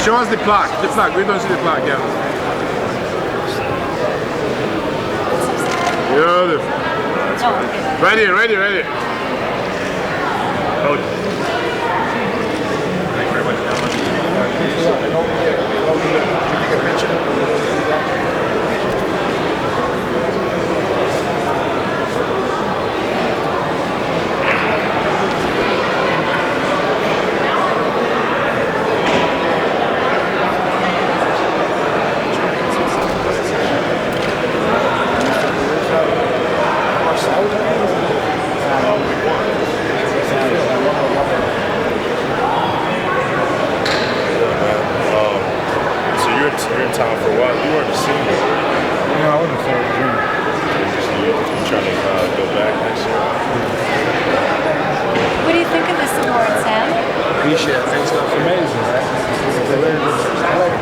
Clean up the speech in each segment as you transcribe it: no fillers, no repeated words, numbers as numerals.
Show us the plaque. The plaque. We don't see the plaque. Yeah. Beautiful. Ready. Oh. Thank you very much. Take a picture. You're in town for a while. You weren't a senior. No, I wasn't a junior. You trying to go back next year? What do you think of this award, Sam? Appreciate it. Thanks, it's amazing. Right? It's a very good. I like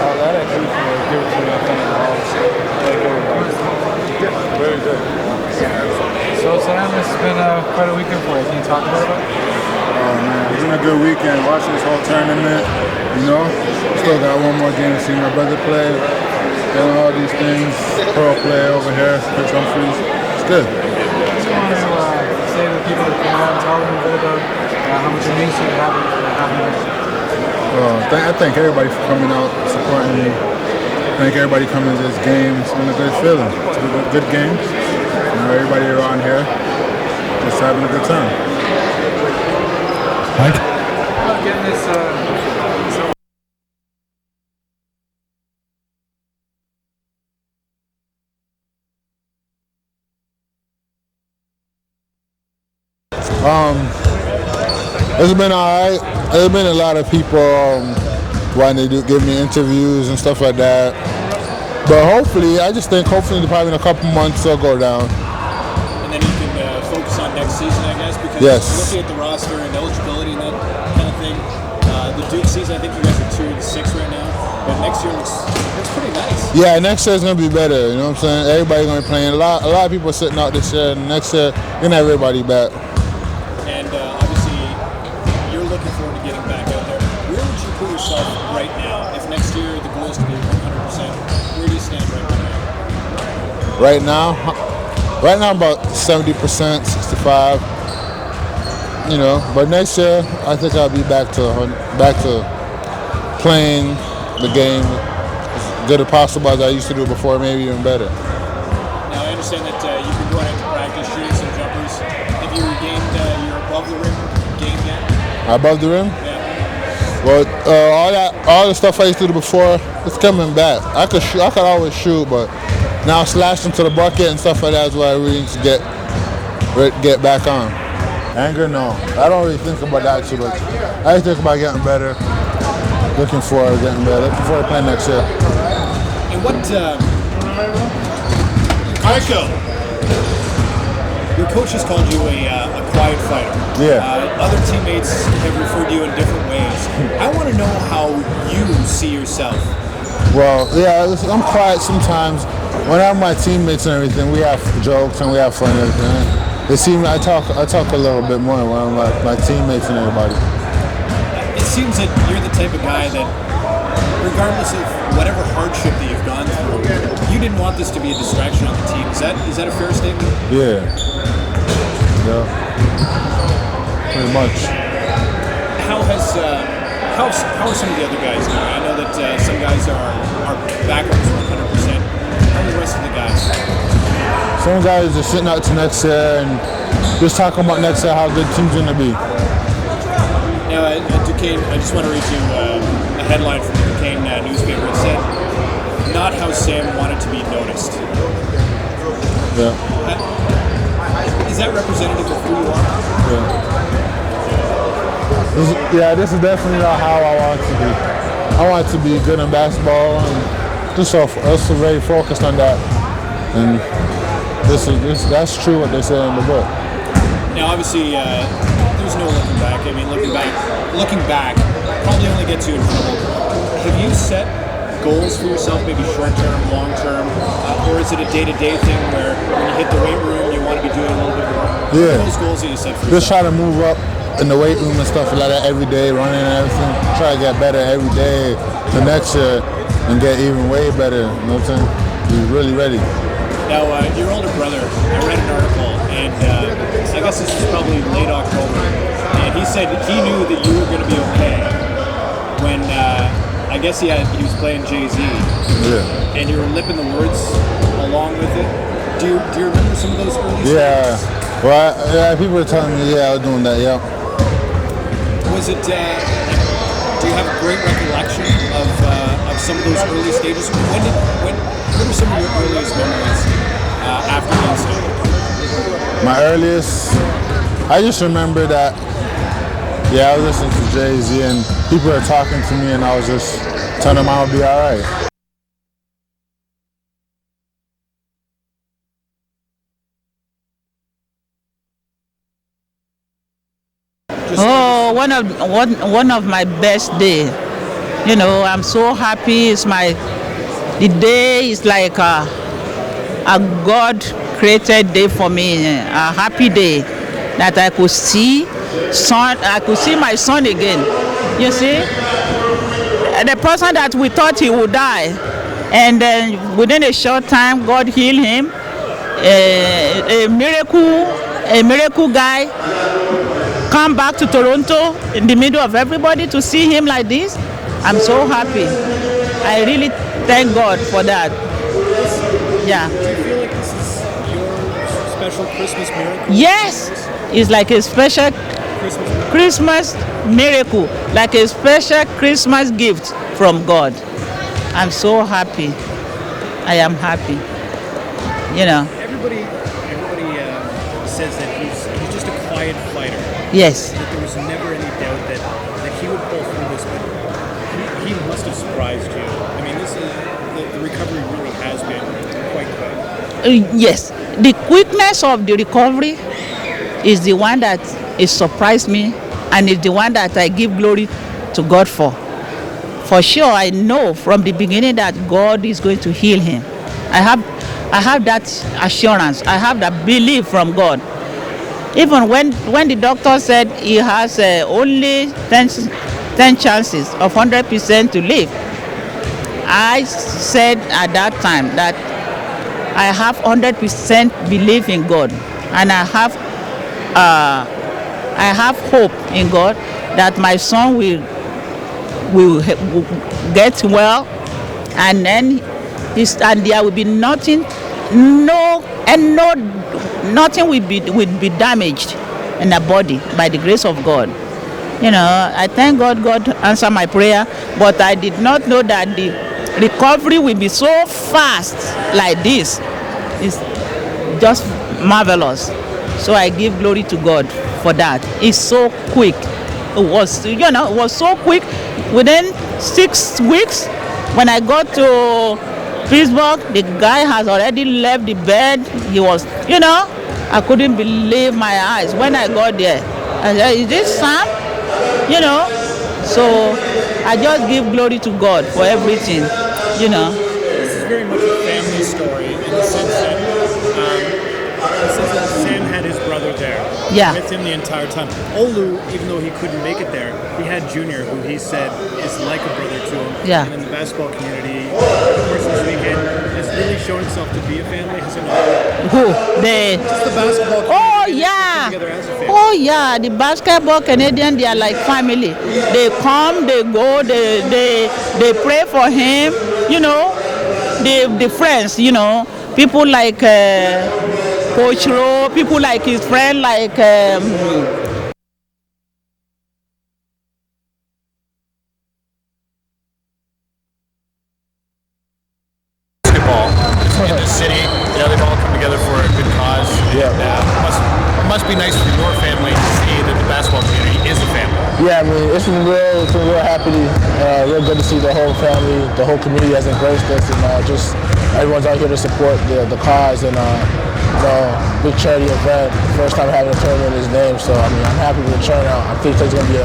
all that. I do give it to me. I think like everybody. Yeah, very good. So Sam, this has been quite a weekend for you. Can you talk about it? Oh man, it's been a good weekend. Watching this whole tournament, you know. Still got one more game to see my brother play. Doing all these things, pro play over here, Chris Humphries. It's good. I just want to say to the people that came out and tell them a bit about how much it means to you to have it. I thank everybody for coming out, supporting me. Thank everybody coming to this game. It's been a good feeling. It's been a good game. You know, everybody around here just having a good time. Mike? Getting this. It's been alright. There's been a lot of people wanting to give me interviews and stuff like that. But hopefully, I just think hopefully probably in a couple months it'll go down. And then you can focus on next season, I guess, because looking at the roster and eligibility and that kind of thing, the Duke season, I think you guys are 2-6 right now, but next year looks pretty nice. Yeah, next year's gonna be better. You know what I'm saying? Everybody's gonna be playing. A lot of people are sitting out this year, and next year you're gonna have everybody back. And obviously, you're looking forward to getting back out there. Where would you put yourself right now? If next year the goal is to be 100%, where do you stand right now? Right now about 70%, 65. You know, but next year I think I'll be back to playing the game as good as possible as I used to do before, maybe even better. Now I understand that you've been going into practice shooting some jumpers. Have you regained your above the rim game yet? Above the rim? Yeah. Well, all the stuff I used to do before, it's coming back. I could always shoot, but now slashing to the bucket and stuff like that is what I really need to get back on. Anger, no. I don't really think about that too much. I just think about getting better. Looking forward to getting better. Looking forward to playing next year. And what? Your coach has called you a quiet fighter. Yeah. Other teammates have referred to you in different ways. I want to know how you see yourself. Well, yeah, I'm quiet sometimes. When I'm with my teammates and everything, we have jokes and we have fun and everything. I talk a little bit more when I'm with my teammates and everybody. It seems that you're the type of guy that, regardless of whatever hardship that you've gone through, you didn't want this to be a distraction on the team. Is that a fair statement? Yeah. Pretty much. How are some of the other guys doing? I know that some guys are back on 100%. How are the rest of the guys? Some guys are sitting out to next year and just talking about next year how good team's gonna be. Now at Duquesne, I just want to read you a headline from the Duquesne newspaper. It said, "Not how Sam wanted to be noticed." Yeah. Is that representative of who you are? Yeah. This is definitely not how I want to be. I want to be good in basketball and just also very focused on that. And that's true what they say in the book. Now, obviously, there's no looking back. I mean, looking back probably only gets you in trouble. Have you set goals for yourself, maybe short-term, long-term, or is it a day-to-day thing where when you hit the weight room, you want to be doing a little bit more? Yeah. What are those goals that you set for yourself? Just try to move up in the weight room and stuff like that every day, running and everything. Try to get better every day the next year and get even way better. You know what I'm saying? He's really ready. Now, your older brother, I read an article, and I guess this was probably late October, and he said he knew that you were going to be okay when I guess he was playing Jay-Z, Yeah. and you were lipping the words along with it. Do you remember some of those early Yeah. songs? Well, yeah, people were telling me, yeah, I was doing that, yeah. Was it? Do you have a great recollection of some of those early stages? What are some of your earliest memories after the incident? My earliest, I just remember that, yeah, I was listening to Jay-Z and people were talking to me and I was just telling them I'll be all right. Oh, one of my best day. You know, I'm so happy. The day is like a God created day for me, a happy day that I could see my son again. You see, the person that we thought he would die, and then within a short time, God healed him. A miracle guy come back to Toronto in the middle of everybody to see him like this. I'm so happy. I really thank God for that. Yeah. Do you feel like this is your special Christmas miracle? Yes, it's like a special Christmas miracle, like a special Christmas gift from God. I'm so happy. I am happy. You know. Everybody says that he's just a quiet fighter. Yes. That there was never any doubt that he would pull through this, but he must have surprised you. I mean, this is the recovery really has been quite quick. Yes, the quickness of the recovery is the one that is surprised me, and is the one that I give glory to God for. For sure, I know from the beginning that God is going to heal him. I have that assurance. I have that belief from God. Even when the doctor said he has only 10 chances of 100% to live, I said at that time that I have 100% belief in God, and I have hope in God that my son will get well, and then there will be nothing will be damaged in the body by the grace of God. You know, I thank God answered my prayer, but I did not know that the recovery will be so fast like this. It's just marvelous. So I give glory to God for that. It's so quick. It was so quick. Within 6 weeks, when I got to Pittsburgh, the guy has already left the bed. He was, I couldn't believe my eyes when I got there. I said, is this Sam? So I just give glory to God for everything, This is very much a family story in the sense that Sam had his brother there with him the entire time. Olu, even though he couldn't make it there, he had Junior, who he said is like a brother to him. Yeah. And in the basketball community, of course, this weekend has really shown itself to be a family, has it not? Who? Just the basketball community. Oh, they yeah. come together as a family. Oh, yeah. The basketball Canadian, they are like family. They come, they go, they pray for him, the friends, people like Coach Rowe, people like his friend, like Basketball in the city, they've all come together for a good cause. Yeah. It must be nice for your family to see that the basketball community is a family. Yeah, I mean, it's been real happy, real good to see the whole family, the whole community has embraced us, and just everyone's out here to support the cause, and big charity event, first time having a tournament in his name, so I mean, I'm happy with the turnout. I think it's going to be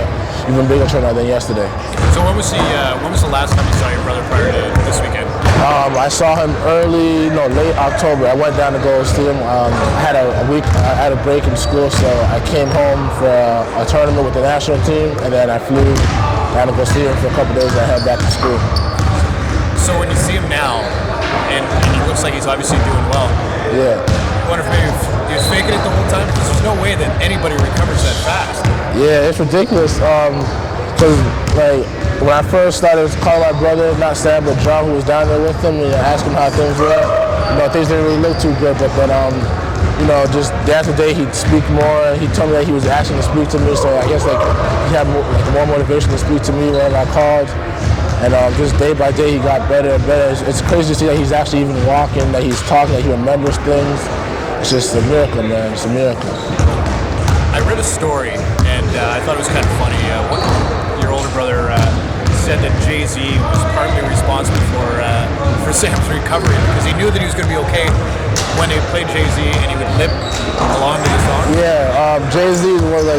even bigger turnout than yesterday. So when was the last time you saw your brother prior to this weekend? I saw him late October. I went down to go see him. I had I had a break in school, so I came home for a tournament with the national team, and then I flew down to go see him for a couple days. And I head back to school. So when you see him now, and he looks like he's obviously doing well. Yeah. I wonder if maybe he was faking it the whole time, because there's no way that anybody recovers that fast. Yeah, it's ridiculous. Because like when I first started calling my brother, not Sam, but John, who was down there with him, and asked him how things were, things didn't really look too good. But then, just day after day, he'd speak more. He told me that he was asking to speak to me, so I guess he had more motivation to speak to me when I called. And just day by day, he got better and better. It's crazy to see that he's actually even walking, that he's talking, that he remembers things. It's just a miracle, man. It's a miracle. I read a story, and I thought it was kind of funny. Your older brother said that Jay-Z was partly responsible for Sam's recovery, because he knew that he was going to be okay when they played Jay-Z and he would lip along to the song. Yeah, Jay-Z is one of the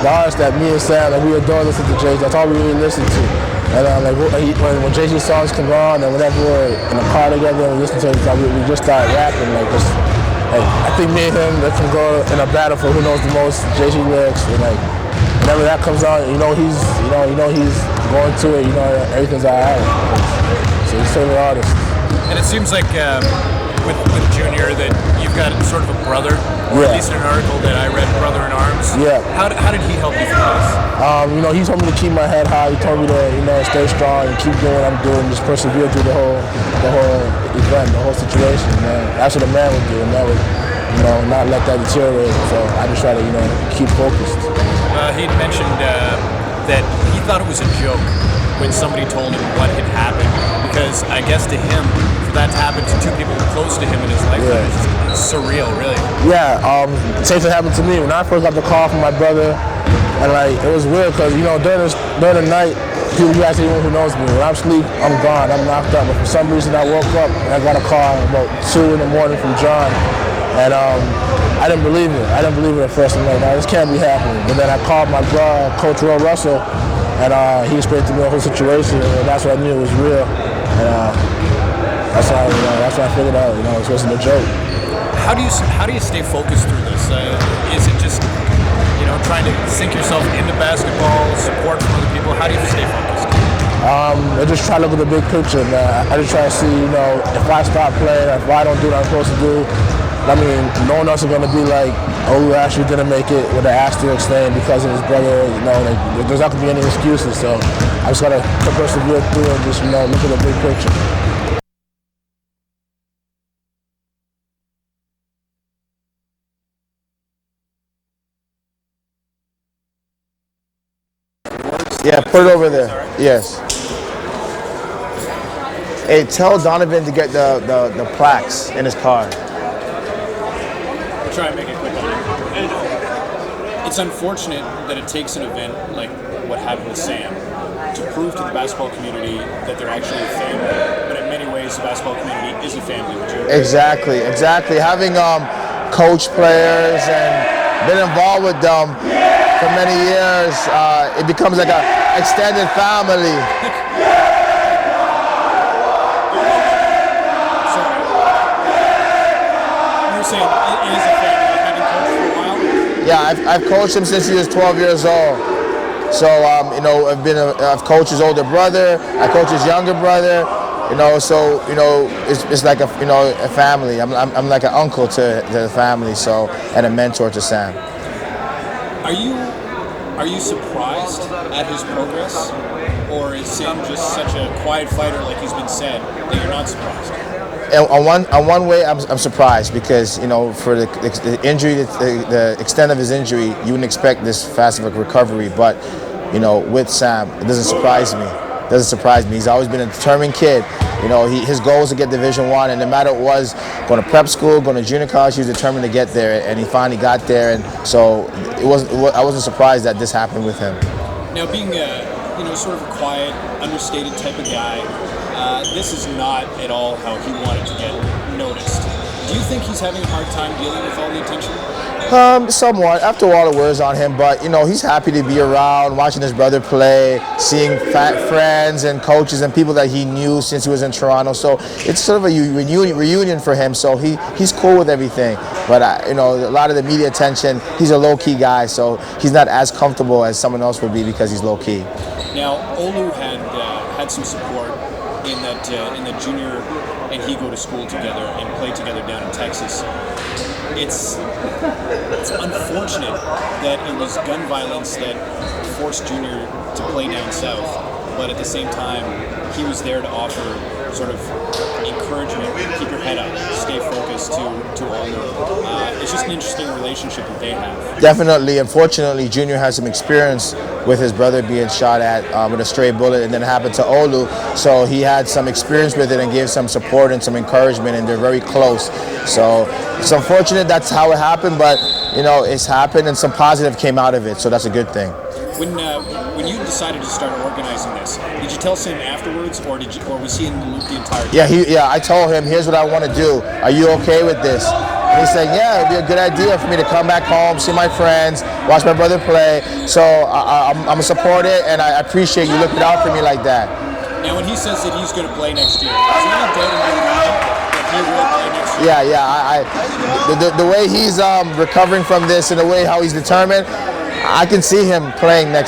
artists that me and Sam, we adore listening to Jay-Z. That's all we really listen to. And when Jay-Z songs come on, and whenever we're in the car together and we listen to it, we just start rapping. I think me and him can go in a battle for who knows the most Jay-Z lyrics. And whenever that comes on, he's going to it. Everything's alright. So he's favorite artist. And it seems like with Junior that you've got sort of a brother, or at least in an article that I read, brother in arms. Yeah. How did he help you through this? He told me to keep my head high. He told me to, stay strong and keep doing what I'm doing, just persevere through the whole event, the whole situation. Man, that's what a man would do. A man would, not let that deteriorate. So I just try to, keep focused. He'd mentioned that he thought it was a joke when somebody told him what had happened, because I guess to him, for that to happen to two people close to him in his lifetime, it's surreal, really. Yeah, same thing happened to me when I first got the call from my brother, and it was weird because during the night, people actually who knows me. When I'm asleep, I'm gone, I'm knocked out. But for some reason, I woke up and I got a call about 2 in the morning from John, and I didn't believe it. I didn't believe it at first. I'm like, no, this can't be happening. But then I called my brother, Coach Roy Russell, and he explained to me the whole situation, and that's when I knew it was real. And that's when I figured out, it wasn't a joke. How do you stay focused through this? Is it just trying to sink yourself into basketball, support from other people? How do you stay focused? I just try to look at the big picture, man. I just try to see, if I stop playing, if I don't do what I'm supposed to do, no one else is going to be like, oh, we actually didn't make it with an asterisk name because of his brother. There's not going to be any excuses. So I just got to persevere through and just, look at the big picture. Yeah, put it over there. Yes. Hey, tell Donovan to get the plaques in his car. Try and make it quick. It's unfortunate that it takes an event like what happened with Sam to prove to the basketball community that they're actually a family. But in many ways, the basketball community is a family. Would you agree? Exactly. Having coached players and been involved with them for many years, it becomes like an extended family. Saying it is a family, having coached for a while? Yeah, I've coached him since he was 12 years old. So I've coached his older brother. I coached his younger brother. It's like a family. I'm like an uncle to the family, and a mentor to Sam. Are you surprised at his progress, or is Sam just such a quiet fighter, like he's been said, that you're not surprised? On one way, I'm surprised because for the injury, the extent of his injury, you wouldn't expect this fast of a recovery. But with Sam, it doesn't surprise me. He's always been a determined kid. His goal was to get Division I, and no matter what it was, going to prep school, going to junior college, he was determined to get there, and he finally got there. And so I wasn't surprised that this happened with him. Now, being sort of a quiet, understated type of guy. This is not at all how he wanted to get noticed. Do you think he's having a hard time dealing with all the attention? Somewhat. After all, it wears on him, but he's happy to be around, watching his brother play, seeing friends and coaches and people that he knew since he was in Toronto. So it's sort of a reunion for him. So he's cool with everything. But a lot of the media attention, he's a low-key guy, so he's not as comfortable as someone else would be because he's low-key. Now, Olu had some support in that Junior and he go to school together and play together down in Texas. It's unfortunate that it was gun violence that forced Junior to play down south, but at the same time, he was there to offer sort of encouragement, keep your head up, stay focused to Olu. It's just an interesting relationship that they have. Definitely. Unfortunately, Junior has some experience with his brother being shot at with a stray bullet, and then it happened to Olu. So he had some experience with it and gave some support and some encouragement, and they're very close. So it's unfortunate that's how it happened, but it's happened, and some positive came out of it. So that's a good thing. When you decided to start organizing this, did you tell Sam afterwards, or was he in the loop the entire time? Yeah. I told him, here's what I want to do. Are you okay with this? And he said, yeah, it'd be a good idea for me to come back home, see my friends, watch my brother play. So I'm going to support it, and I appreciate you looking out for me like that. Now, when he says that he's going to play next year, is there any doubt in your mind that he will play next year? Yeah. The way he's recovering from this and the way how he's determined, I can see him playing next